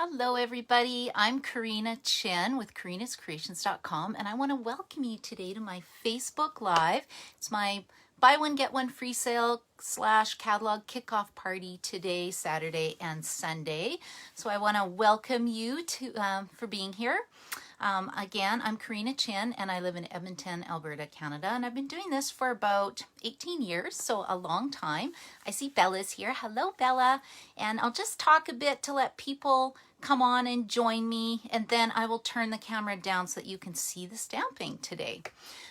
Hello everybody, I'm Karina Chin with karinascreations.com and I want to welcome you today to my Facebook Live. It's my buy one get one free sale / catalog kickoff party today, Saturday and Sunday. So I want to welcome you to for being here. Again, I'm Karina Chin and I live in Edmonton, Alberta, Canada, and I've been doing this for about 18 years, so a long time. I see Bella's here. Hello, Bella. And I'll just talk a bit to let people come on and join me, and then I will turn the camera down so that you can see the stamping today.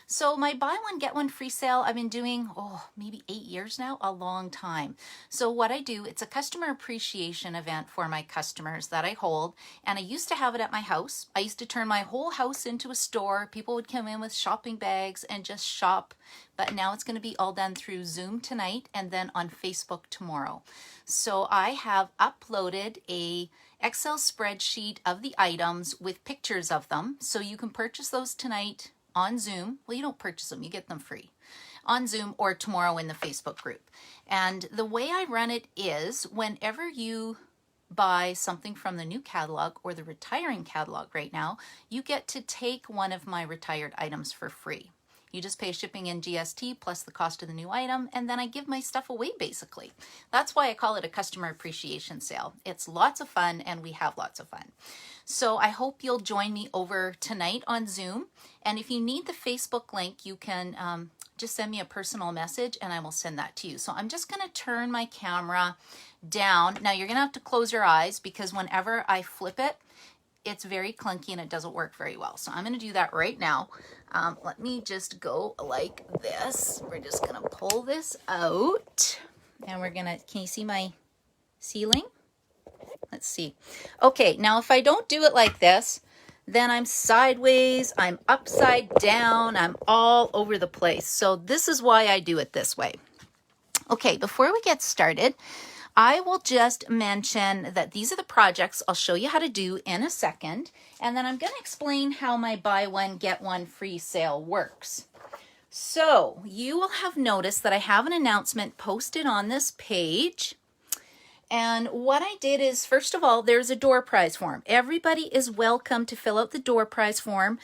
So my buy one get one free sale I've been doing maybe 8 years now, a long time. So what I do, it's a customer appreciation event for my customers that I hold, and I used to have it at my house. I used to turn my whole house into a store. People would come in with shopping bags and just shop, but now it's going to be all done through Zoom tonight and then on Facebook tomorrow. So I have uploaded a Excel spreadsheet of the items with pictures of them, so you can purchase those tonight on Zoom. Well, you don't purchase them, you get them free on Zoom or tomorrow in the Facebook group. And the way I run it is whenever you buy something from the new catalog or the retiring catalog right now, you get to take one of my retired items for free. You just pay shipping and GST plus the cost of the new item, and then I give my stuff away basically. That's why I call it a customer appreciation sale. It's lots of fun and we have lots of fun. So I hope you'll join me over tonight on Zoom. And if you need the Facebook link, you can just send me a personal message and I will send that to you. So I'm just gonna turn my camera down. Now you're gonna have to close your eyes because whenever I flip it, it's very clunky and it doesn't work very well. So I'm going to do that right now. Let me just go like this. We're just going to pull this out and we're going to, can you see my ceiling? Let's see. Okay, now if I don't do it like this, then I'm sideways, I'm upside down, I'm all over the place. So this is why I do it this way. Okay, before we get started, I will just mention that these are the projects I'll show you how to do in a second, and then I'm going to explain how my buy one get one free sale works. So you will have noticed that I have an announcement posted on this page. And what I did is, first of all, there's a door prize form. Everybody is welcome to fill out the door prize form,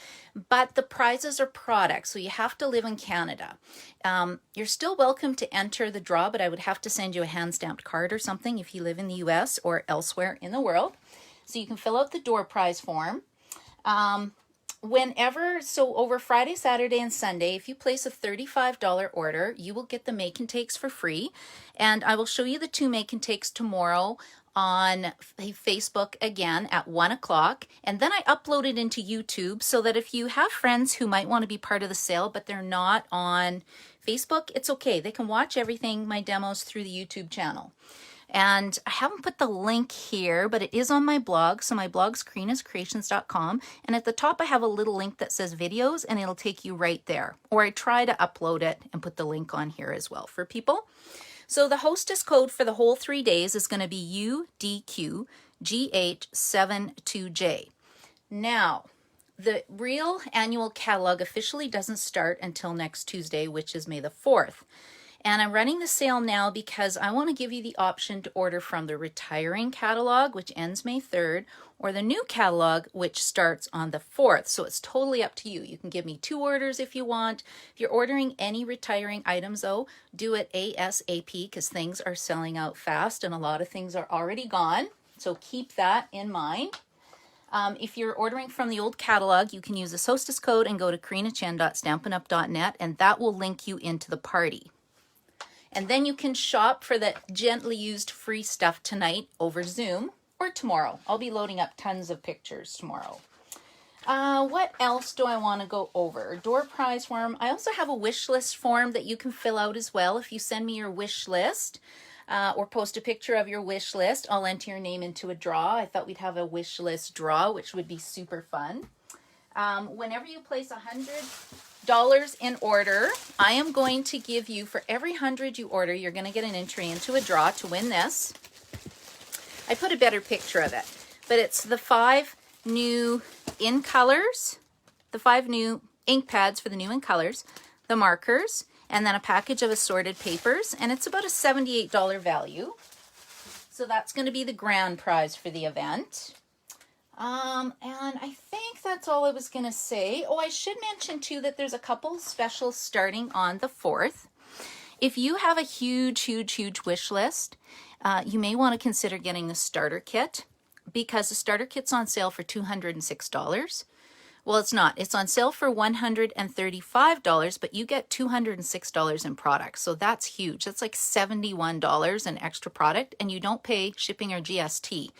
but the prizes are products, so you have to live in Canada. You're still welcome to enter the draw, but I would have to send you a hand-stamped card or something if you live in the US or elsewhere in the world. So you can fill out the door prize form. So over Friday, Saturday, and Sunday, if you place a $35 order, you will get the make and takes for free. And I will show you the 2 make and takes tomorrow on Facebook again at 1 o'clock. And then I upload it into YouTube so that if you have friends who might want to be part of the sale, but they're not on Facebook, it's okay. They can watch everything, my demos, through the YouTube channel. And I haven't put the link here, but it is on my blog. So my blog's karinascreations.com. And at the top, I have a little link that says videos, and it'll take you right there. Or I try to upload it and put the link on here as well for people. So the hostess code for the whole 3 days is going to be UDQGH72J. Now, the real annual catalog officially doesn't start until next Tuesday, which is May the 4th. And I'm running the sale now because I want to give you the option to order from the retiring catalog, which ends May 3rd, or the new catalog, which starts on the 4th. So it's totally up to you. You can give me 2 orders if you want. If you're ordering any retiring items, though, do it ASAP because things are selling out fast and a lot of things are already gone. So keep that in mind. If you're ordering from the old catalog, you can use the hostess code and go to karinachin.stampinup.net, and that will link you into the party. And then you can shop for the gently used free stuff tonight over Zoom or tomorrow. I'll be loading up tons of pictures tomorrow. What else do I want to go over? Door prize form. I also have a wish list form that you can fill out as well. If you send me your wish list or post a picture of your wish list, I'll enter your name into a draw. I thought we'd have a wish list draw, which would be super fun. Whenever you place $100 in order, I am going to give you, for every 100 you order, you're going to get an entry into a draw to win this. I put a better picture of it, but it's the 5 new in colors, the 5 new ink pads for the new in colors, the markers, and then a package of assorted papers, and it's about a $78 value. So that's going to be the grand prize for the event. And I think that's all I was going to say. Oh, I should mention too that there's a couple specials starting on the 4th. If you have a huge wish list, you may want to consider getting the starter kit, because the starter kit's on sale for $206. Well, it's not. It's on sale for $135, but you get $206 in products. So that's huge. That's like $71 in extra product, and you don't pay shipping or GST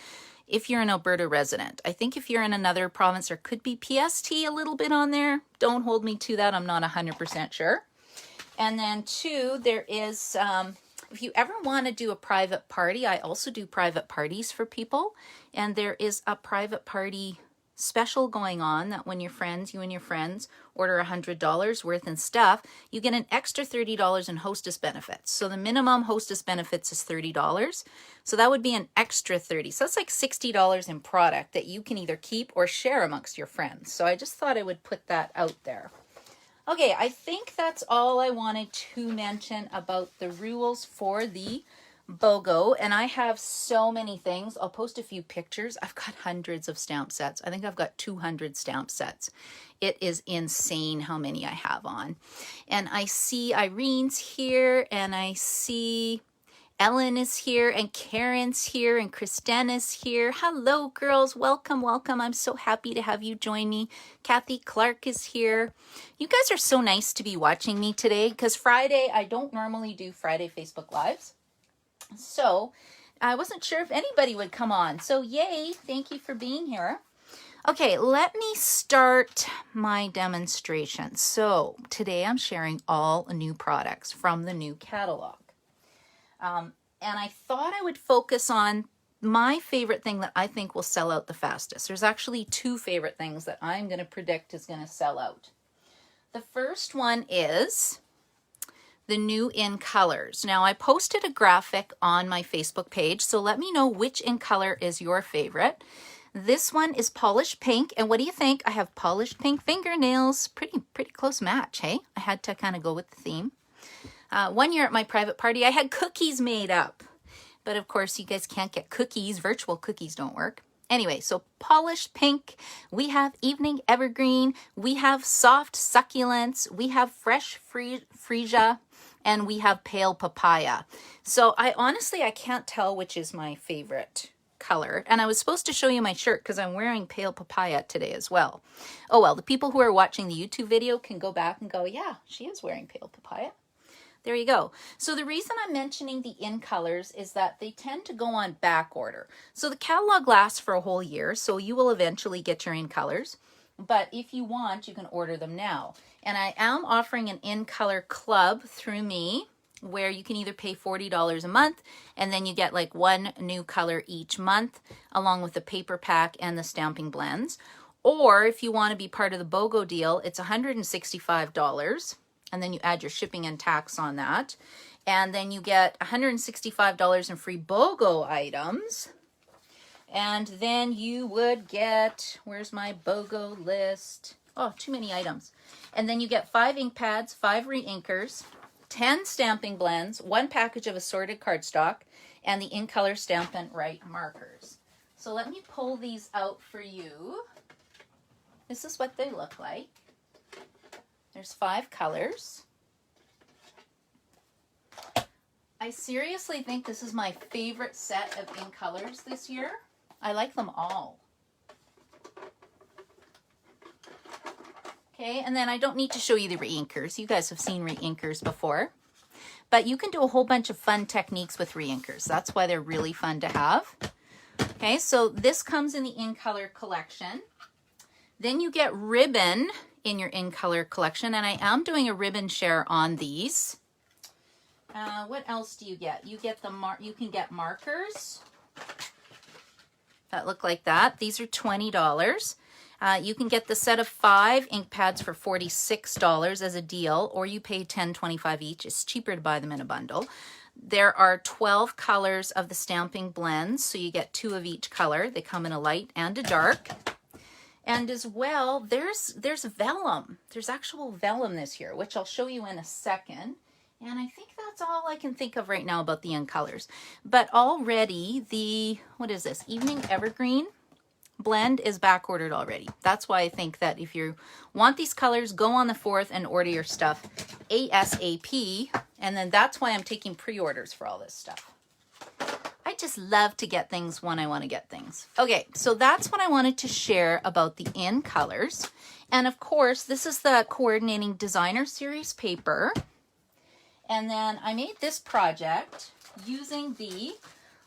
if you're an Alberta resident. I think if you're in another province, there could be PST a little bit on there. Don't hold me to that. I'm not 100% sure. And then 2, there is, if you ever want to do a private party, I also do private parties for people. And there is a private party special going on that when you and your friends order $100 worth in stuff, you get an extra $30 in hostess benefits. So the minimum hostess benefits is $30. So that would be an extra $30. So that's like $60 in product that you can either keep or share amongst your friends. So I just thought I would put that out there. Okay, I think that's all I wanted to mention about the rules for the BOGO, and I have so many things. I'll post a few pictures. I've got hundreds of stamp sets. I think I've got 200 stamp sets. It is insane how many I have on. And I see Irene's here, and I see Ellen is here, and Karen's here, and Kristen is here. Hello, girls. Welcome, welcome. I'm so happy to have you join me. Kathy Clark is here. You guys are so nice to be watching me today, because Friday, I don't normally do Friday Facebook Lives. So I wasn't sure if anybody would come on. So yay, thank you for being here. Okay, let me start my demonstration. So today I'm sharing all new products from the new catalog. And I thought I would focus on my favorite thing that I think will sell out the fastest. There's actually 2 favorite things that I'm going to predict is going to sell out. The first one is the new in colors. Now I posted a graphic on my Facebook page, so let me know which in color is your favorite. This one is polished pink, and what do you think? I have polished pink fingernails. Pretty close match, hey? I had to kind of go with the theme. One year at my private party, I had cookies made up. But of course, you guys can't get cookies. Virtual cookies don't work. Anyway, so polished pink, we have evening evergreen, we have soft succulents, we have fresh freesia, and we have pale papaya. So I can't tell which is my favorite color. And I was supposed to show you my shirt because I'm wearing pale papaya today as well. Oh well, the people who are watching the YouTube video can go back and go, yeah, she is wearing pale papaya. There you go. So the reason I'm mentioning the in colors is that they tend to go on back order. So the catalog lasts for a whole year, so you will eventually get your in colors. But if you want, you can order them now. And I am offering an in color club through me where you can either pay $40 a month and then you get like 1 new color each month along with the paper pack and the stamping blends. Or if you want to be part of the BOGO deal, it's $165. And then you add your shipping and tax on that. And then you get $165 in free BOGO items. And then you would get, where's my BOGO list? Oh, too many items. And then you get 5 ink pads, 5 re-inkers, 10 stamping blends, 1 package of assorted cardstock, and the in color Stampin' Right markers. So let me pull these out for you. This is what they look like. There's 5 colors. I seriously think this is my favorite set of in colors this year. I like them all. Okay, and then I don't need to show you the re-inkers. You guys have seen re-inkers before. But you can do a whole bunch of fun techniques with re-inkers. That's why they're really fun to have. Okay, so this comes in the in color collection. Then you get ribbon in your in color collection, and I am doing a ribbon share on these. What else do you get? You get you can get markers that look like that. These are $20. You can get the set of 5 ink pads for $46 as a deal, or you pay $10.25 each. It's cheaper to buy them in a bundle. There are 12 colors of the stamping blends, so you get 2 of each color. They come in a light and a dark. And as well, there's vellum. There's actual vellum this year, which I'll show you in a second. And I think that's all I can think of right now about the in colors. But already what is this? Evening Evergreen. blend is back ordered already. That's why I think that if you want these colors, go on the 4th and order your stuff ASAP. And then that's why I'm taking pre-orders for all this stuff. I just love to get things when I want to get things. Okay, so that's what I wanted to share about the in colors. And of course, this is the coordinating designer series paper. And then I made this project using the,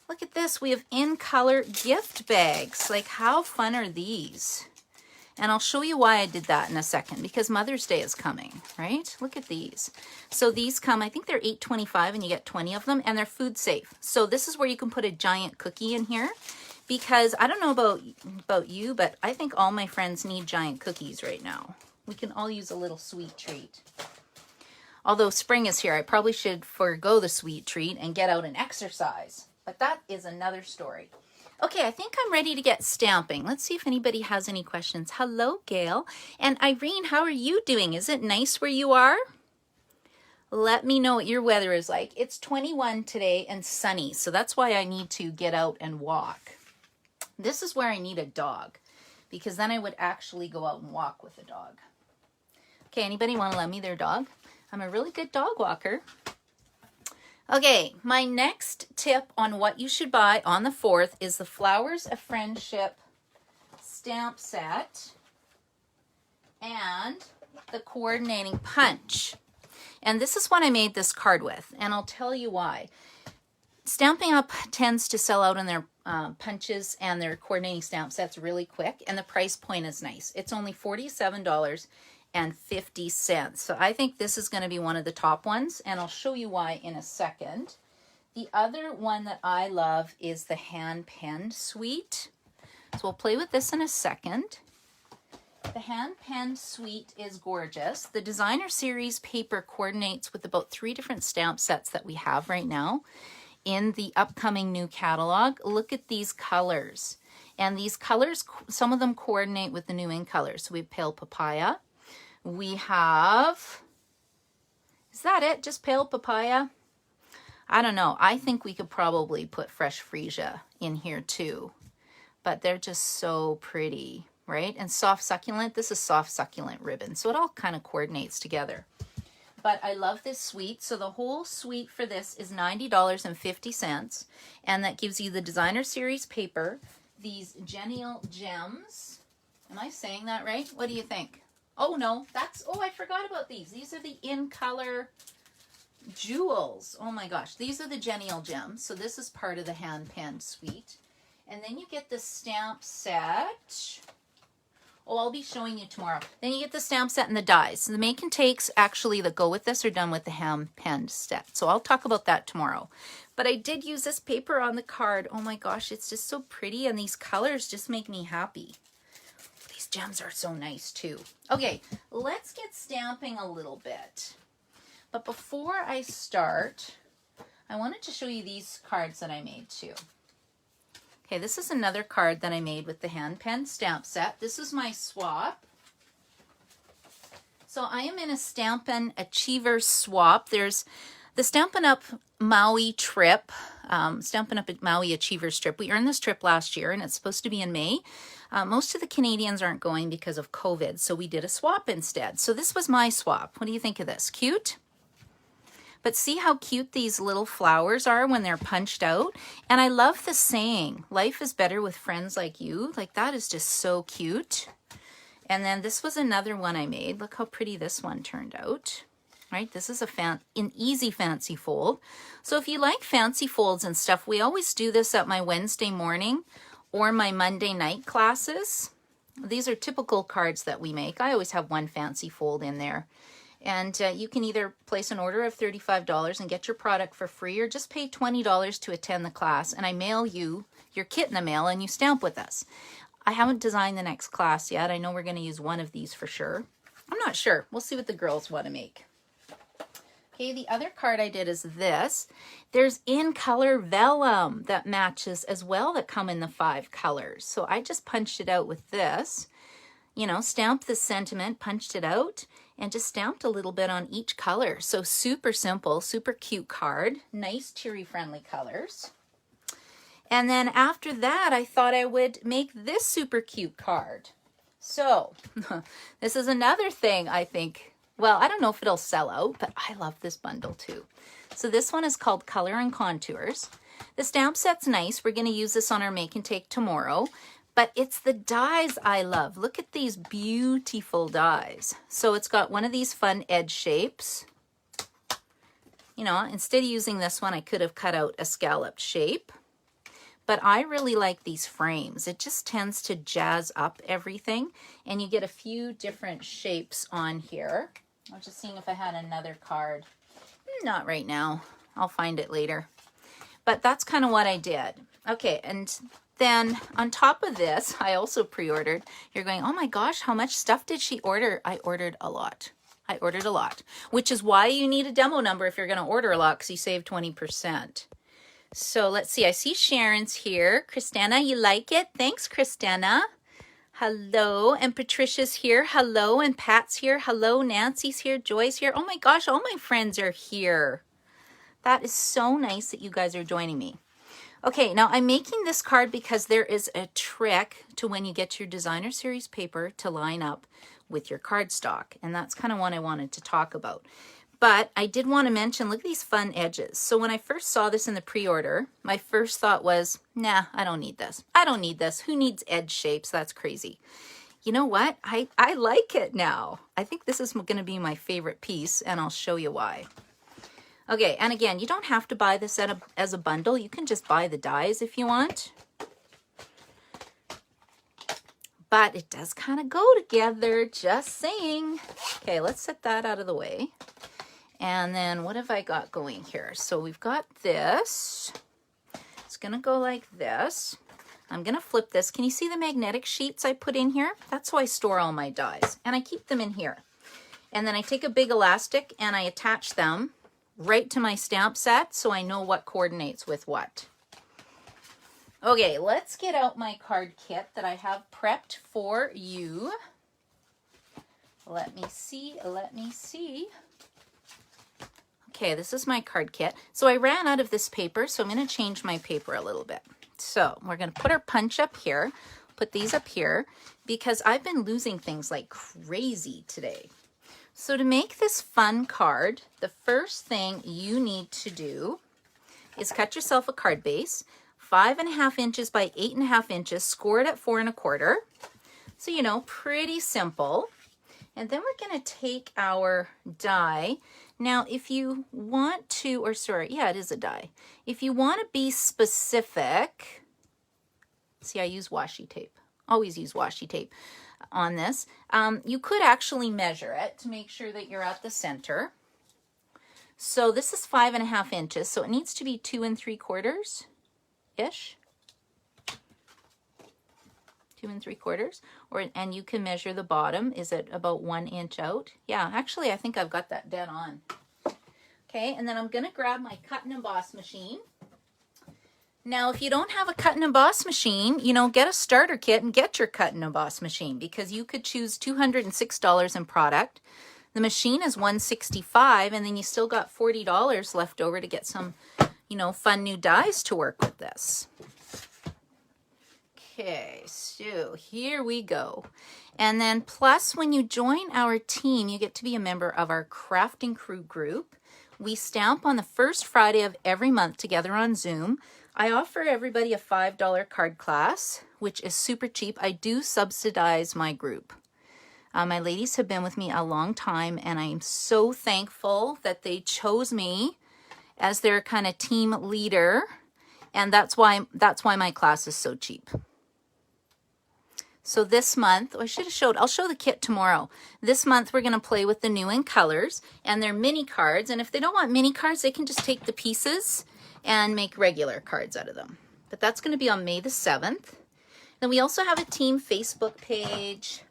look at this, we have in color gift bags. Like, how fun are these? And I'll show you why I did that in a second, because Mother's Day is coming, right? Look at these. So these come, I think they're $8.25 and you get 20 of them, and they're food safe. So this is where you can put a giant cookie in here, because I don't know about you, but I think all my friends need giant cookies right now. We can all use a little sweet treat. Although spring is here, I probably should forego the sweet treat and get out and exercise. But that is another story. Okay, I think I'm ready to get stamping. Let's see if anybody has any questions. Hello, Gail. And Irene, how are you doing? Is it nice where you are? Let me know what your weather is like. It's 21 today and sunny, so that's why I need to get out and walk. This is where I need a dog, because then I would actually go out and walk with a dog. Okay, anybody want to lend me their dog? I'm a really good dog walker. Okay, my next tip on what you should buy on the 4th is the Flowers of Friendship stamp set and the coordinating punch. And this is what I made this card with, and I'll tell you why. Stampin' Up! Tends to sell out in their punches and their coordinating stamp sets really quick, and the price point is nice. It's only $47.50. So I think this is going to be one of the top ones, and I'll show you why in a second. The other one that I love is the hand penned suite. So we'll play with this in a second. The hand penned suite is gorgeous. The designer series paper coordinates with about 3 different stamp sets that we have right now in the upcoming new catalog. Look at these colors. And these colors, some of them coordinate with the new in colors. So we have Pale Papaya. We have, is that it? Just Pale Papaya? I don't know. I think we could probably put Fresh Freesia in here too. But they're just so pretty, right? And Soft Succulent. This is Soft Succulent ribbon. So it all kind of coordinates together. But I love this suite. So the whole suite for this is $90.50. And that gives you the designer series paper, these Genial Gems. Am I saying that right? What do you think? Oh no, that's, oh, I forgot about these. These are the in color jewels. Oh my gosh, these are the Genial Gems. So this is part of the hand penned suite. And then you get the stamp set. Oh, I'll be showing you tomorrow. Then you get the stamp set and the dies. So the make and takes actually that go with this are done with the hand penned set. So I'll talk about that tomorrow. But I did use this paper on the card. Oh my gosh, it's just so pretty, and these colors just make me happy. These gems are so nice too. Okay, let's get stamping a little bit. But before I start, I wanted to show you these cards that I made too. Okay, this is another card that I made with the hand pen stamp set. This is my swap. So I am in a Stampin' Achiever swap. There's the Stampin' Up! Maui trip, Stampin' Up! Maui Achievers trip. We earned this trip last year, and it's supposed to be in May. Most of the Canadians aren't going because of COVID, so we did a swap instead. So this was my swap. What do you think of this? Cute? But see how cute these little flowers are when they're punched out? And I love the saying, life is better with friends like you. Like, that is just so cute. And then this was another one I made. Look how pretty this one turned out. Right, this is an easy fancy fold. So if you like fancy folds and stuff, we always do this at my Wednesday morning or my Monday night classes. These are typical cards that we make. I always have one fancy fold in there. And you can either place an order of $35 and get your product for free, or just pay $20 to attend the class, and I mail you your kit in the mail and you stamp with us. I haven't designed the next class yet. I know we're going to use one of these for sure. I'm not sure. We'll see what the girls want to make. Okay, the other card I did is this. There's in color vellum that matches as well that come in the 5 colors. So I just punched it out with this, you know, stamped the sentiment, punched it out, and just stamped a little bit on each color. So super simple, super cute card. Nice cheery friendly colors. And then after that, I thought I would make this super cute card. So this is another thing I think, well, I don't know if it'll sell out, but I love this bundle too. So this one is called Color and Contours. The stamp set's nice. We're going to use this on our make and take tomorrow, but it's the dies I love. Look at these beautiful dies. So it's got one of these fun edge shapes. You know, instead of using this one, I could have cut out a scalloped shape. But I really like these frames. It just tends to jazz up everything. And you get a few different shapes on here. I was just seeing if I had another card. Not right now. I'll find it later. But that's kind of what I did. Okay, and then on top of this, I also pre-ordered. You're going, oh my gosh, how much stuff did she order? I ordered a lot. I ordered a lot, which is why you need a demo number if you're going to order a lot, because you save 20%. So let's see. I see Sharon's here. Christina, you like it? Thanks, Christina. Hello. And Patricia's here. Hello. And Pat's here. Hello. Nancy's here. Joy's here. Oh my gosh, all my friends are here. That is so nice that you guys are joining me. Okay, now I'm making this card because there is a trick to when you get your designer series paper to line up with your cardstock. And that's kind of what I wanted to talk about. But I did want to mention, look at these fun edges. So when I first saw this in the pre-order, my first thought was, nah, I don't need this. I don't need this. Who needs edge shapes? That's crazy. You know what? I like it now. I think this is going to be my favorite piece, and I'll show you why. Okay, and again, you don't have to buy this as a bundle. You can just buy the dies if you want. But it does kind of go together, just saying. Okay, let's set that out of the way. And then what have I got going here? So we've got this. It's going to go like this. I'm going to flip this. Can you see the magnetic sheets I put in here? That's how I store all my dies. And I keep them in here. And then I take a big elastic and I attach them right to my stamp set so I know what coordinates with what. Okay, let's get out my card kit that I have prepped for you. Let me see. Okay, this is my card kit. So I ran out of this paper, so I'm going to change my paper a little bit. So we're going to put our punch up here, put these up here, because I've been losing things like crazy today. So to make this fun card, the first thing you need to do is cut yourself a card base, 5.5 inches by 8.5 inches, score it at 4 1/4. So, you know, pretty simple. And then we're going to take our die. Now, if you want to, or sorry, yeah, it is a die. If you want to be specific, see, I use washi tape. Always use washi tape on this. You could actually measure it to make sure that you're at the center. So this is 5.5 inches, so it needs to be 2 3/4-ish. 2 3/4, and you can measure the bottom. Is it about 1 inch out? Yeah, actually, I think I've got that dead on. Okay, and then I'm going to grab my cut and emboss machine. Now, if you don't have a cut and emboss machine, you know, get a starter kit and get your cut and emboss machine, because you could choose $206 in product. The machine is $165, and then you still got $40 left over to get some, you know, fun new dies to work with this. Okay, so here we go. And then plus, when you join our team, you get to be a member of our crafting crew group. We stamp on the first Friday of every month together on Zoom. I offer everybody a $5 card class, which is super cheap. I do subsidize my group. My ladies have been with me a long time, and I am so thankful that they chose me as their kind of team leader. And that's why my class is so cheap. So this month, I'll show the kit tomorrow. This month, we're going to play with the new in colors, and they're mini cards. And if they don't want mini cards, they can just take the pieces and make regular cards out of them. But that's going to be on May the 7th. Then we also have a team Facebook page.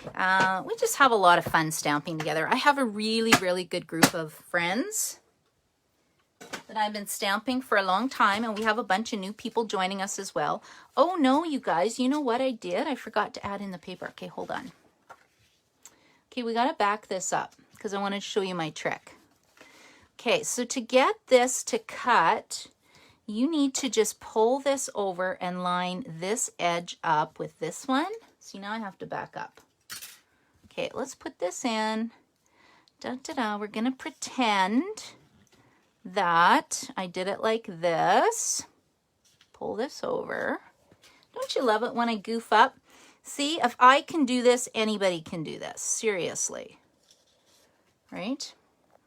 We just have a lot of fun stamping together. I have a really, really good group of friends that I've been stamping for a long time, and we have a bunch of new people joining us as well. Oh no, you guys, you know what I did? I forgot to add in the paper. Okay, hold on. Okay, we got to back this up because I want to show you my trick. Okay, so to get this to cut, you need to just pull this over and line this edge up with this one. See, now I have to back up. Okay, let's put this in. Da-da-da. We're going to pretend that I did it like this. Pull this over. Don't you love it when I goof up? See, if I can do this, anybody can do this. Seriously. Right?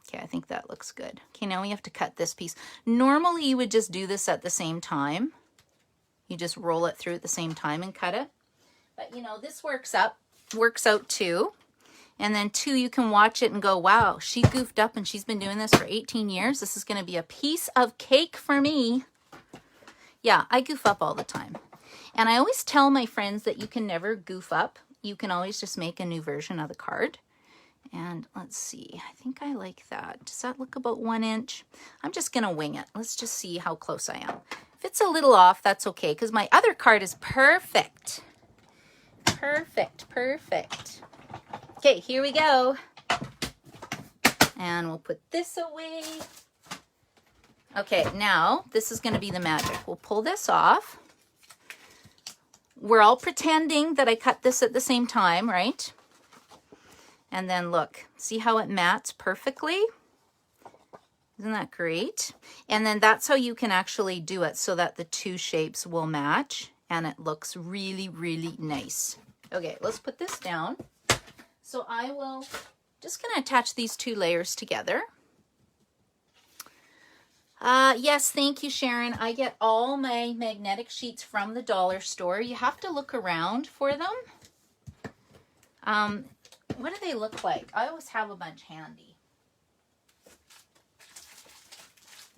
Okay, I think that looks good. Okay, now we have to cut this piece. Normally, you would just do this at the same time. You just roll it through at the same time and cut it. But, you know, this works out too. And then two, you can watch it and go, wow, she goofed up and she's been doing this for 18 years. This is going to be a piece of cake for me. Yeah, I goof up all the time. And I always tell my friends that you can never goof up. You can always just make a new version of the card. And let's see, I think I like that. Does that look about 1 inch? I'm just going to wing it. Let's just see how close I am. If it's a little off, that's okay, because my other card is perfect. Perfect, perfect. Okay, here we go. And we'll put this away. Okay, now this is going to be the magic. We'll pull this off. We're all pretending that I cut this at the same time, right? And then look, see how it mats perfectly? Isn't that great? And then that's how you can actually do it so that the two shapes will match and it looks really, really nice. Okay, let's put this down. So I will just going to attach these two layers together. Yes, thank you, Sharon. I get all my magnetic sheets from the dollar store. You have to look around for them. What do they look like? I always have a bunch handy.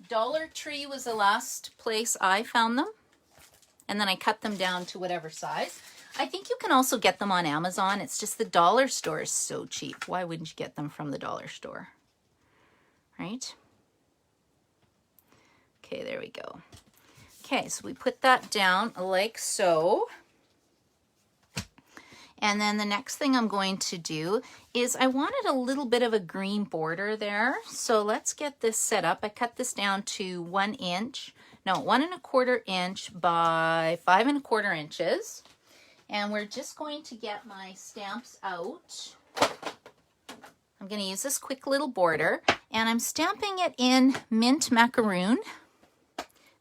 Dollar Tree was the last place I found them. And then I cut them down to whatever size. I think you can also get them on Amazon. It's just the dollar store is so cheap. Why wouldn't you get them from the dollar store? Right? Okay, there we go. Okay, so we put that down like so. And then the next thing I'm going to do is I wanted a little bit of a green border there. So let's get this set up. I cut this down to 1 inch. No, 1 1/4 inch by 5 1/4 inches. And we're just going to get my stamps out. I'm going to use this quick little border. And I'm stamping it in mint macaroon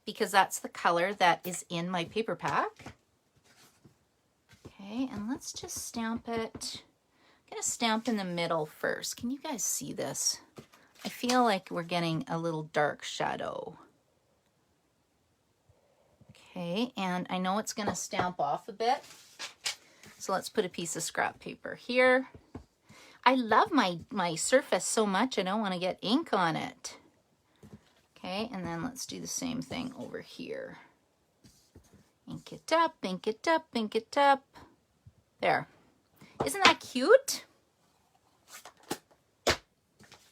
because that's the color that is in my paper pack. Okay, and let's just stamp it. I'm going to stamp in the middle first. Can you guys see this? I feel like we're getting a little dark shadow. Okay, and I know it's going to stamp off a bit. So let's put a piece of scrap paper here. I love my surface so much, I don't want to get ink on it. Okay, and then let's do the same thing over here. Ink it up, ink it up, ink it up. There. Isn't that cute?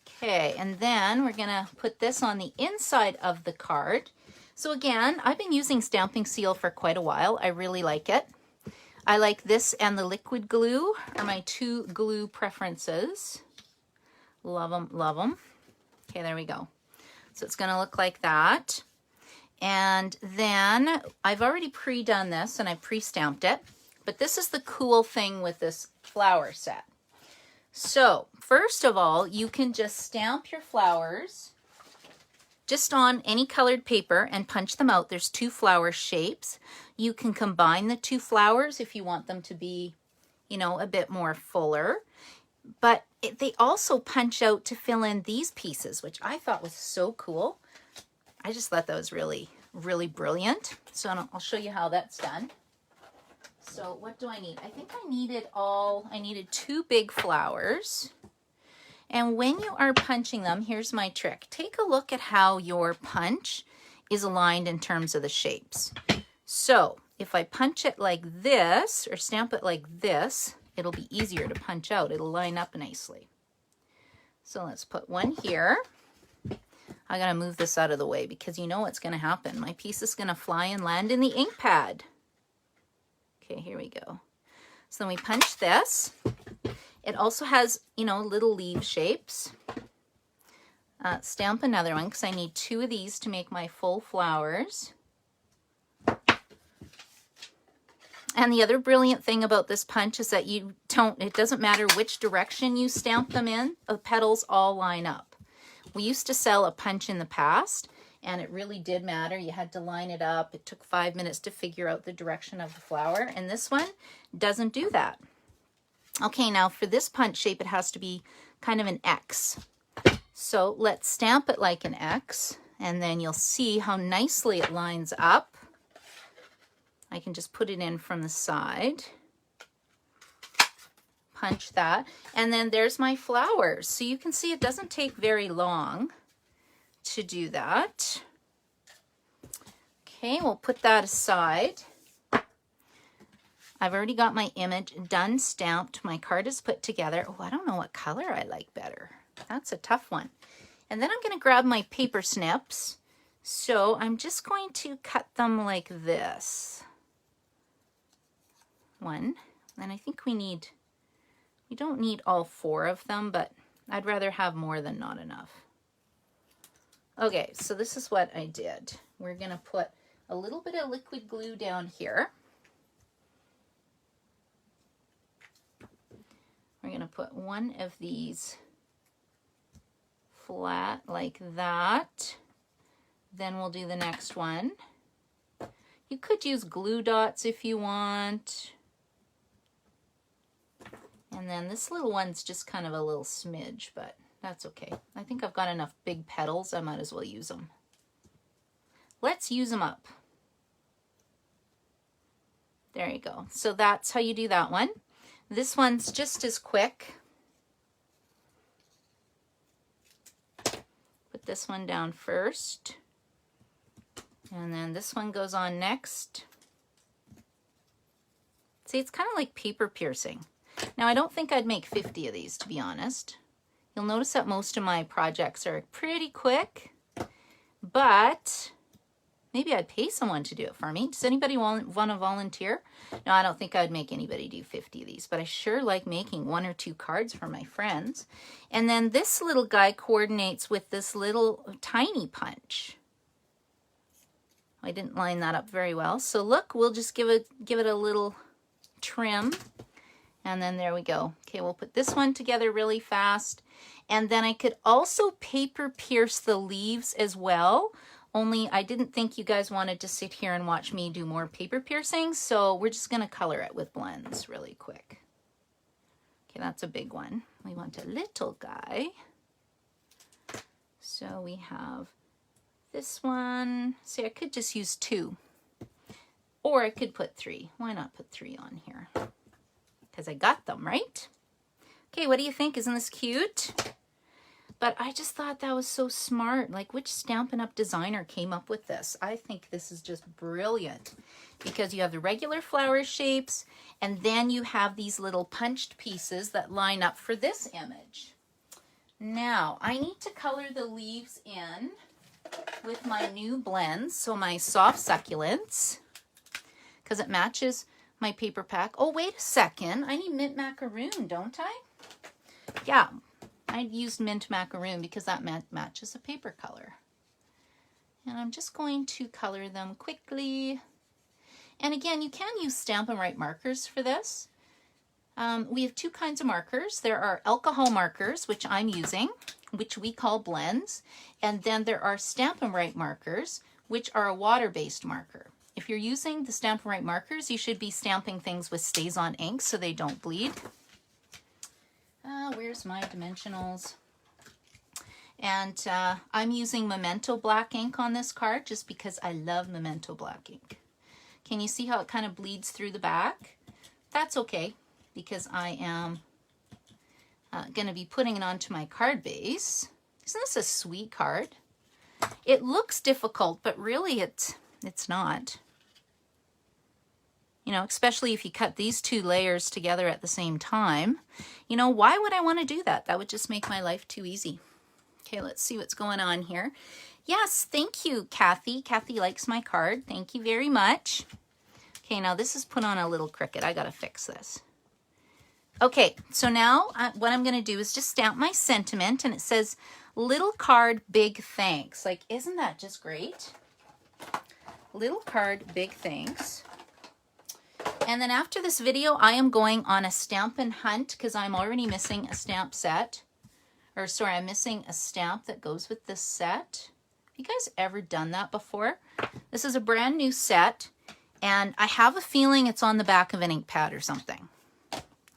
Okay, and then we're going to put this on the inside of the card. So again, I've been using stamping seal for quite a while. I really like it. I like this and the liquid glue are my two glue preferences. Love them, love them. Okay, there we go. So it's going to look like that. And then I've already pre-done this and I pre-stamped it. But this is the cool thing with this flower set. So first of all, you can just stamp your flowers just on any colored paper and punch them out. There's 2 flower shapes. You can combine the 2 flowers if you want them to be, you know, a bit more fuller. But they also punch out to fill in these pieces, which I thought was so cool. I just thought that was really, really brilliant. So I'll show you how that's done. So what do I need? I think I needed 2 big flowers. And when you are punching them, here's my trick. Take a look at how your punch is aligned in terms of the shapes. So if I punch it like this or stamp it like this, it'll be easier to punch out. It'll line up nicely. So let's put one here. I gotta move this out of the way because you know what's gonna happen. My piece is gonna fly and land in the ink pad. Okay, here we go. So then we punch this. It also has, you know, little leaf shapes. stamp another one because I need 2 of these to make my full flowers. And the other brilliant thing about this punch is that it doesn't matter which direction you stamp them in, the petals all line up. We used to sell a punch in the past, and it really did matter. You had to line it up. It took 5 minutes to figure out the direction of the flower, and this one doesn't do that. Okay, now for this punch shape, it has to be kind of an X. So let's stamp it like an X, and then you'll see how nicely it lines up. I can just put it in from the side, punch that, and then there's my flowers. So you can see it doesn't take very long to do that. Okay, we'll put that aside. I've already got my image done, stamped. My card is put together. Oh, I don't know what color I like better. That's a tough one. And then I'm going to grab my paper snips. So I'm just going to cut them like this. One, and I think we don't need all 4 of them, but I'd rather have more than not enough. Okay, so this is what I did. We're going to put a little bit of liquid glue down here. We're going to put one of these flat like that. Then we'll do the next one. You could use glue dots if you want. And then this little one's just kind of a little smidge, but that's okay. I think I've got enough big petals, I might as well use them. Let's use them up. There you go. So that's how you do that one. This one's just as quick. Put this one down first. And then this one goes on next. See, it's kind of like paper piercing. Now, I don't think I'd make 50 of these, to be honest. You'll notice that most of my projects are pretty quick, but maybe I'd pay someone to do it for me. Does anybody want to volunteer? No, I don't think I'd make anybody do 50 of these, but I sure like making 1 or 2 cards for my friends. And then this little guy coordinates with this little tiny punch. I didn't line that up very well. So look, we'll just give it a little trim. And then there we go. Okay, we'll put this one together really fast. And then I could also paper pierce the leaves as well. Only I didn't think you guys wanted to sit here and watch me do more paper piercing. So we're just going to color it with blends really quick. Okay, that's a big one. We want a little guy. So we have this one. See, I could just use 2. Or I could put 3. Why not put 3 on here? Because I got them, right? Okay, what do you think? Isn't this cute? But I just thought that was so smart. Like, which Stampin' Up! Designer came up with this? I think this is just brilliant. Because you have the regular flower shapes, and then you have these little punched pieces that line up for this image. Now, I need to color the leaves in with my new blends, so my soft succulents, because it matches my paper pack. Oh, wait a second. I need mint macaroon, don't I? Yeah, I used mint macaroon because that matches a paper color. And I'm just going to color them quickly. And again, you can use Stampin' Write markers for this. We have 2 kinds of markers. There are alcohol markers, which I'm using, which we call blends. And then there are Stampin' Write markers, which are a water-based marker. If you're using the Stampin' Write markers, you should be stamping things with Stays-On ink so they don't bleed. Where's my dimensionals? And I'm using Memento black ink on this card just because I love Memento black ink. Can you see how it kind of bleeds through the back? That's okay because I am going to be putting it onto my card base. Isn't this a sweet card? It looks difficult, but really it's not. You know, especially if you cut these 2 layers together at the same time. You know, why would I want to do that? That would just make my life too easy. Okay, let's see what's going on here. Yes, thank you, Kathy. Kathy likes my card. Thank you very much. Okay, now this is put on a little crooked. I got to fix this. Okay, so now what I'm going to do is just stamp my sentiment, and it says, Little card, big thanks. Like, isn't that just great? Little card, big thanks. And then after this video, I am going on a Stampin' hunt because I'm already missing a stamp set. Or sorry, I'm missing a stamp that goes with this set. Have you guys ever done that before? This is a brand new set, and I have a feeling it's on the back of an ink pad or something.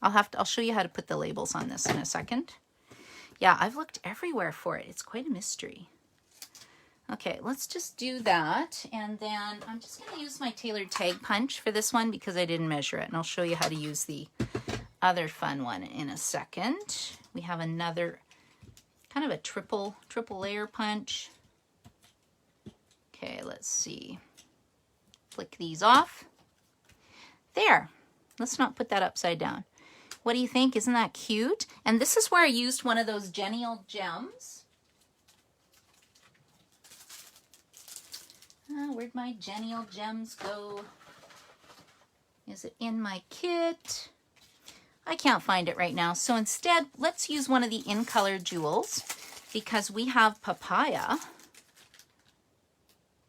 I'll show you how to put the labels on this in a second. Yeah, I've looked everywhere for it. It's quite a mystery. Okay, let's just do that. And then I'm just going to use my tailored tag punch for this one because I didn't measure it. And I'll show you how to use the other fun one in a second. We have another kind of a triple layer punch. Okay, let's see. Flick these off. There. Let's not put that upside down. What do you think? Isn't that cute? And this is where I used one of those genial gems. Where'd my genial gems go? Is it in my kit? I can't find it right now. So instead, let's use one of the in color jewels because we have papaya.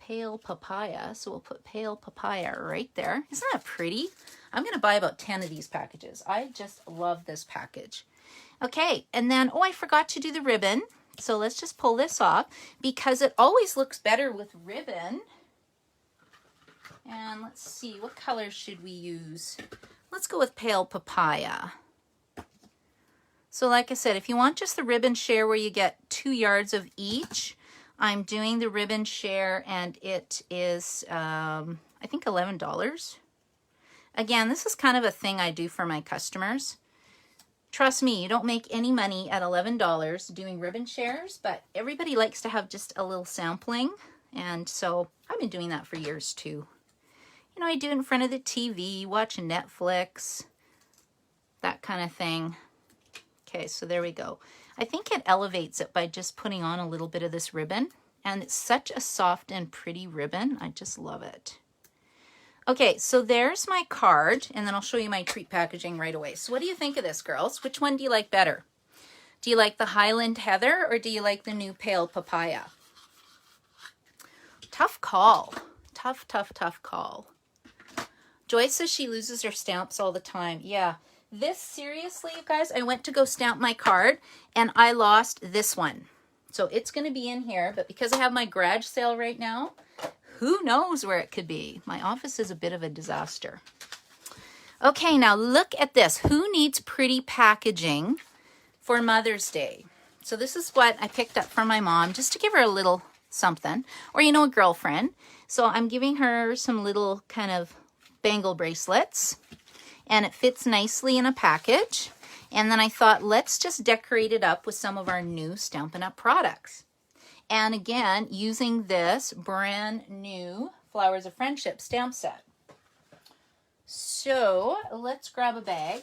Pale papaya. So we'll put pale papaya right there. Isn't that pretty? I'm going to buy about 10 of these packages. I just love this package. Okay, and then, oh, I forgot to do the ribbon. So let's just pull this off because it always looks better with ribbon. And let's see, what color should we use? Let's go with pale papaya. So like I said, if you want just the ribbon share where you get 2 yards of each, I'm doing the ribbon share and it is, I think $11. Again, this is kind of a thing I do for my customers. Trust me, you don't make any money at $11 doing ribbon shares, but everybody likes to have just a little sampling. And so I've been doing that for years too. You know, I do it in front of the TV, watch Netflix, that kind of thing. Okay, so there we go. I think it elevates it by just putting on a little bit of this ribbon. And it's such a soft and pretty ribbon. I just love it. Okay, so there's my card, and then I'll show you my treat packaging right away. So what do you think of this, girls? Which one do you like better? Do you like the Highland Heather, or do you like the new Pale Papaya? Tough call. Tough, tough, tough call. Joyce says she loses her stamps all the time. Yeah, this, seriously, you guys, I went to go stamp my card, and I lost this one. So it's going to be in here, but because I have my garage sale right now, who knows where it could be? My office is a bit of a disaster. Okay, now look at this. Who needs pretty packaging for Mother's Day? So this is what I picked up from my mom just to give her a little something. Or, you know, a girlfriend. So I'm giving her some little kind of bangle bracelets. And it fits nicely in a package. And then I thought, let's just decorate it up with some of our new Stampin' Up! Products. And again, using this brand new Flowers of Friendship stamp set. So let's grab a bag.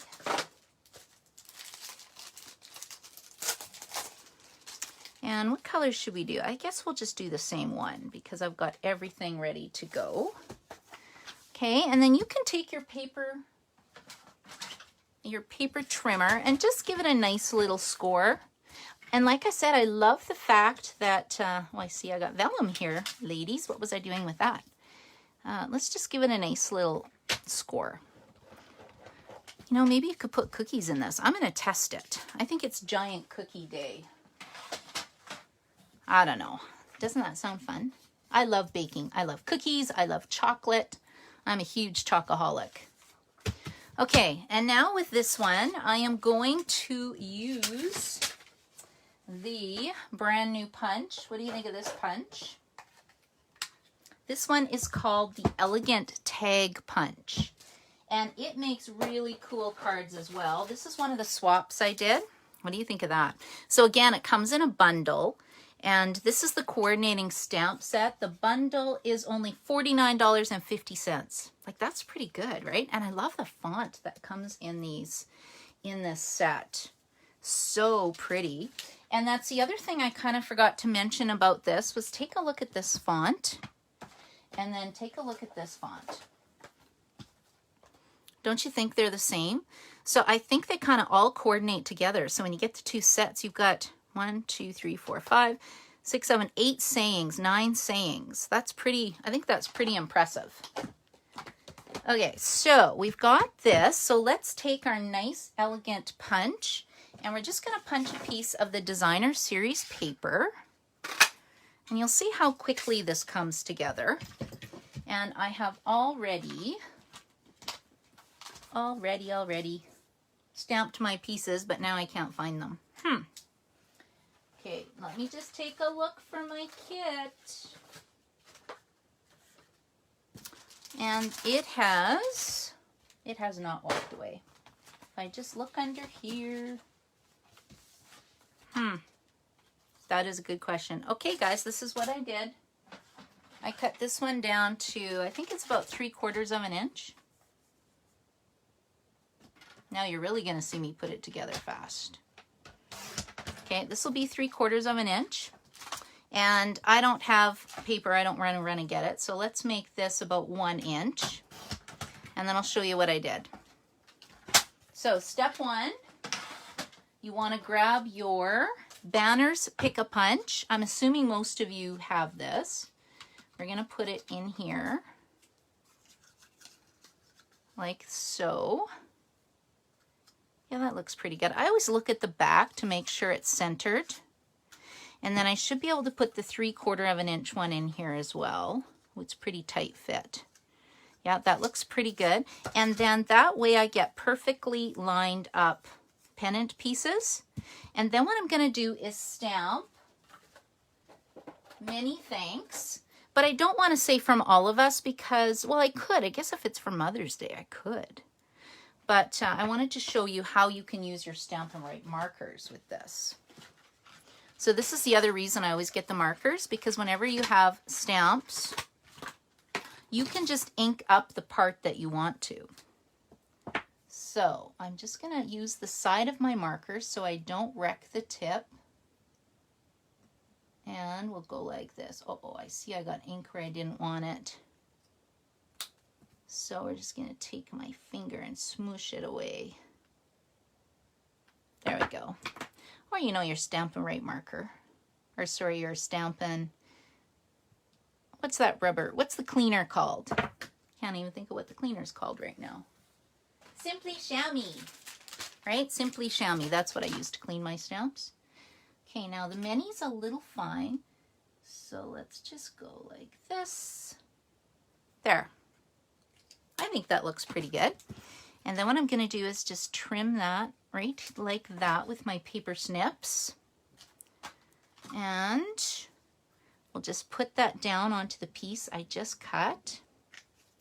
And what colors should we do? I guess we'll just do the same one because I've got everything ready to go. Okay, and then you can take your paper trimmer and just give it a nice little score. And like I said, I love the fact that, I see I got vellum here, ladies. What was I doing with that? Let's just give it a nice little score. You know, maybe you could put cookies in this. I'm going to test it. I think it's Giant Cookie Day. I don't know. Doesn't that sound fun? I love baking. I love cookies. I love chocolate. I'm a huge chocoholic. Okay, and now with this one, I am going to use the brand new punch. What do you think of this punch? This one is called the Elegant Tag Punch. And it makes really cool cards as well. This is one of the swaps I did. What do you think of that? So again, it comes in a bundle. And this is the coordinating stamp set. The bundle is only $49.50. Like, that's pretty good, right? And I love the font that comes in this set. So pretty. And that's the other thing I kind of forgot to mention about this was take a look at this font. And then take a look at this font. Don't you think they're the same? So I think they kind of all coordinate together. So when you get the two sets, you've got 1, 2, 3, 4, 5, 6, 7, 8 sayings, 9 sayings. That's pretty, I think that's pretty impressive. Okay, so we've got this. So let's take our nice, elegant punch, and we're just going to punch a piece of the Designer Series paper. And you'll see how quickly this comes together. And I have already stamped my pieces, but now I can't find them. Okay, let me just take a look for my kit. And it has not walked away. If I just look under here. That is a good question. Okay, guys, this is what I did. I cut this one down to, I think it's about 3/4 of an inch. Now you're really going to see me put it together fast. Okay, this will be 3/4 of an inch. And I don't have paper, I don't run and get it. So let's make this about 1 inch. And then I'll show you what I did. So step 1, you want to grab your Banner's Pick-a-Punch. I'm assuming most of you have this. We're going to put it in here. Like so. Yeah, that looks pretty good. I always look at the back to make sure it's centered. And then I should be able to put the 3/4 of an inch one in here as well. It's pretty tight fit. Yeah, that looks pretty good. And then that way I get perfectly lined up pennant pieces. And then what I'm going to do is stamp many thanks. But I don't want to say from all of us because, well, I could. I guess if it's for Mother's Day, I could. But I wanted to show you how you can use your Stampin' Write markers with this. So this is the other reason I always get the markers, because whenever you have stamps, you can just ink up the part that you want to. So I'm just going to use the side of my marker so I don't wreck the tip. And we'll go like this. Oh, I see I got ink where I didn't want it. So we're just going to take my finger and smoosh it away. There we go. Or you know your Stampin' Write marker. Or sorry, your Stampin', what's that rubber? What's the cleaner called? Can't even think of what the cleaner's called right now. Simply Chamois, right? Simply Chamois. That's what I use to clean my stamps. Okay, now the many's a little fine. So let's just go like this. There. I think that looks pretty good. And then what I'm going to do is just trim that right like that with my paper snips. And we'll just put that down onto the piece I just cut.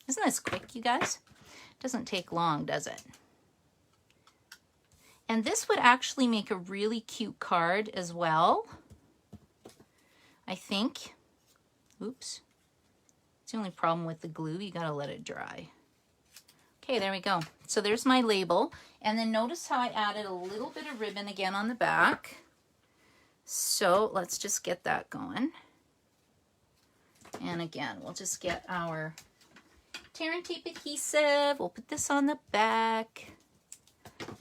Isn't this quick, you guys? It doesn't take long, does it? And this would actually make a really cute card as well, I think. Oops. It's the only problem with the glue. You got to let it dry. Okay, there we go. So there's my label. And then notice how I added a little bit of ribbon again on the back. So let's just get that going. And again, we'll just get our tear and tape adhesive. We'll put this on the back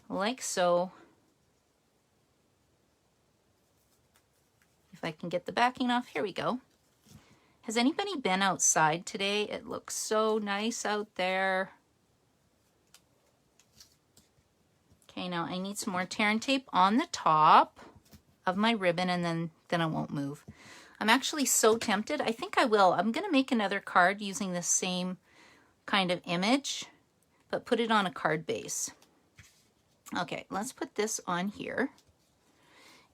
like so. If I can get the backing off, here we go. Has anybody been outside today? It looks so nice out there. Okay, now I need some more tear and tape on the top of my ribbon, and then I won't move. I'm actually so tempted. I think I will. I'm going to make another card using the same kind of image, but put it on a card base. Okay, let's put this on here.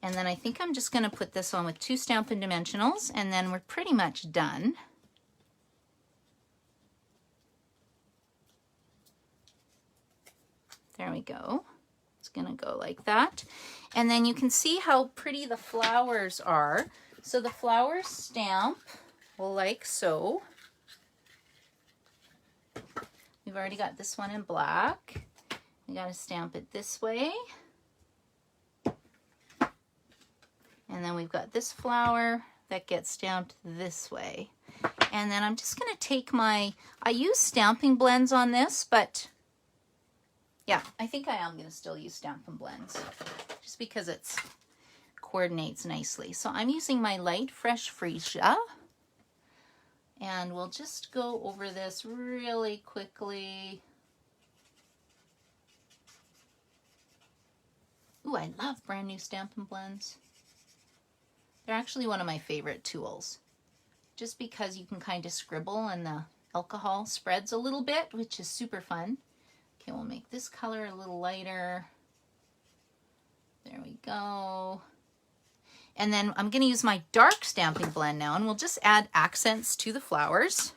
And then I think I'm just going to put this on with 2 Stampin' Dimensionals, and then we're pretty much done. There we go. It's going to go like that. And then you can see how pretty the flowers are. So the flowers stamp like so. We've already got this one in black. We got to stamp it this way. And then we've got this flower that gets stamped this way. And then I'm just going to take my, I use stamping blends on this, but yeah, I think I am going to still use Stampin' Blends just because it's coordinates nicely. So I'm using my light fresh freesia, and we'll just go over this really quickly. Ooh, I love Brand New Stampin' Blends. They're actually one of my favorite tools, just because you can kind of scribble and the alcohol spreads a little bit, which is super fun. Okay, we'll make this color a little lighter. There we go. And then I'm going to use my dark stamping blend now, and we'll just add accents to the flowers.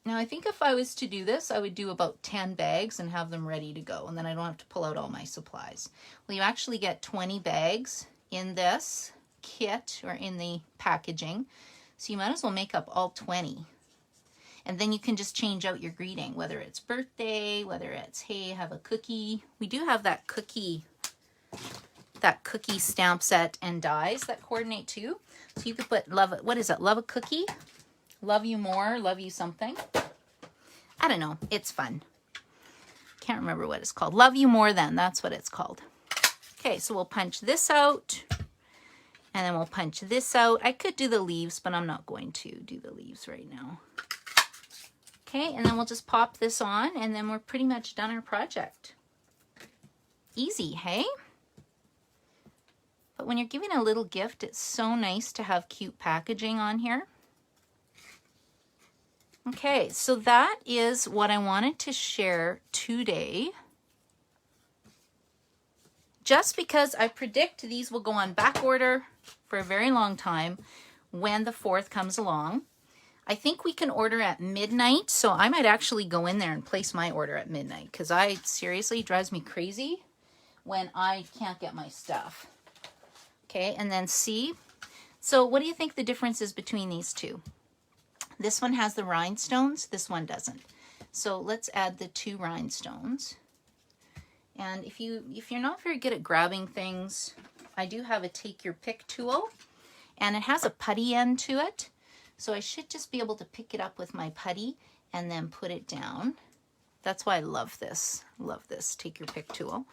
Now I think if I was to do this, I would do about 10 bags and have them ready to go, and then I don't have to pull out all my supplies. Well, you actually get 20 bags in this kit or in the packaging, so you might as well make up all 20. And then you can just change out your greeting, whether it's birthday, whether it's, hey, have a cookie. We do have that cookie stamp set and dies that coordinate too. So you could put love, what is it? Love a cookie? Love you more, love you something. I don't know, it's fun. Can't remember what it's called. Love you more than, that's what it's called. Okay, so we'll punch this out, and then we'll punch this out. I could do the leaves, but I'm not going to do the leaves right now. Okay, and then we'll just pop this on, and then we're pretty much done our project. Easy, hey? But when you're giving a little gift, it's so nice to have cute packaging on here. Okay, so that is what I wanted to share today. Just because I predict these will go on back order for a very long time when the 4th comes along. I think we can order at midnight, so I might actually go in there and place my order at midnight, because seriously, it drives me crazy when I can't get my stuff. Okay, and then see. So what do you think the difference is between these two? This one has the rhinestones, this one doesn't. So let's add the 2 rhinestones. And if you're not very good at grabbing things, I do have a take your pick tool, and it has a putty end to it. So I should just be able to pick it up with my putty and then put it down. That's why I love this. Love this take your pick tool.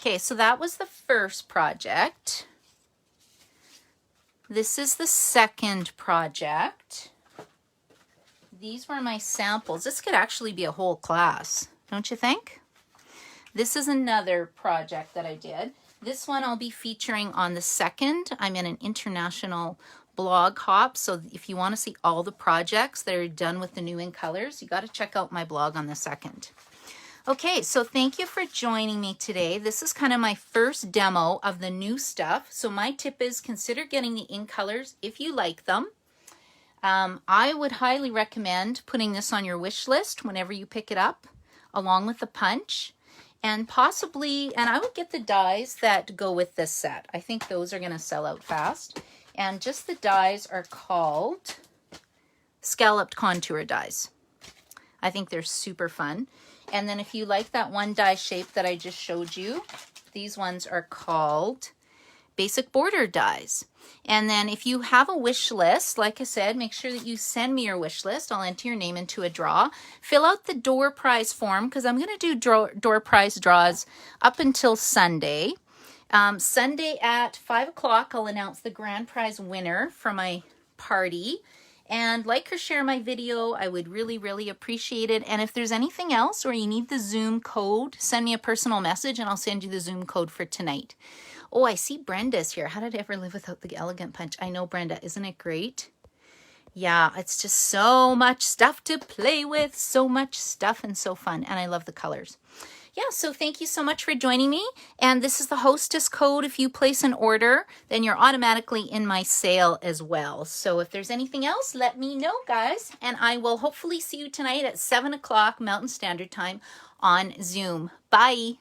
Okay, so that was the first project. This is the second project. These were my samples. This could actually be a whole class, don't you think? This is another project that I did. This one I'll be featuring on the 2nd. I'm in an international blog hop, so if you want to see all the projects that are done with the new in colors, you got to check out my blog on the 2nd. Okay, so thank you for joining me today. This is kind of my first demo of the new stuff. So my tip is consider getting the in colors if you like them. I would highly recommend putting this on your wish list whenever you pick it up, along with the punch, and possibly, and I would get the dies that go with this set. I think those are going to sell out fast. And just the dies are called scalloped contour dies. I think they're super fun. And then if you like that one die shape that I just showed you, these ones are called basic border dies. And then if you have a wish list, like I said, make sure that you send me your wish list. I'll enter your name into a draw. Fill out the door prize form, because I'm going to do door prize draws up until Sunday. Sunday at 5 o'clock, I'll announce the grand prize winner for my party. And like or share my video. I would really, really appreciate it. And if there's anything else, or you need the Zoom code, send me a personal message and I'll send you the Zoom code for tonight. Oh, I see Brenda's here. How did I ever live without the elegant punch? I know, Brenda. Isn't it great? Yeah, it's just so much stuff to play with. So much stuff and so fun. And I love the colors. Yeah, so thank you so much for joining me. And this is the hostess code. If you place an order, then you're automatically in my sale as well. So if there's anything else, let me know, guys. And I will hopefully see you tonight at 7 o'clock Mountain Standard Time on Zoom. Bye.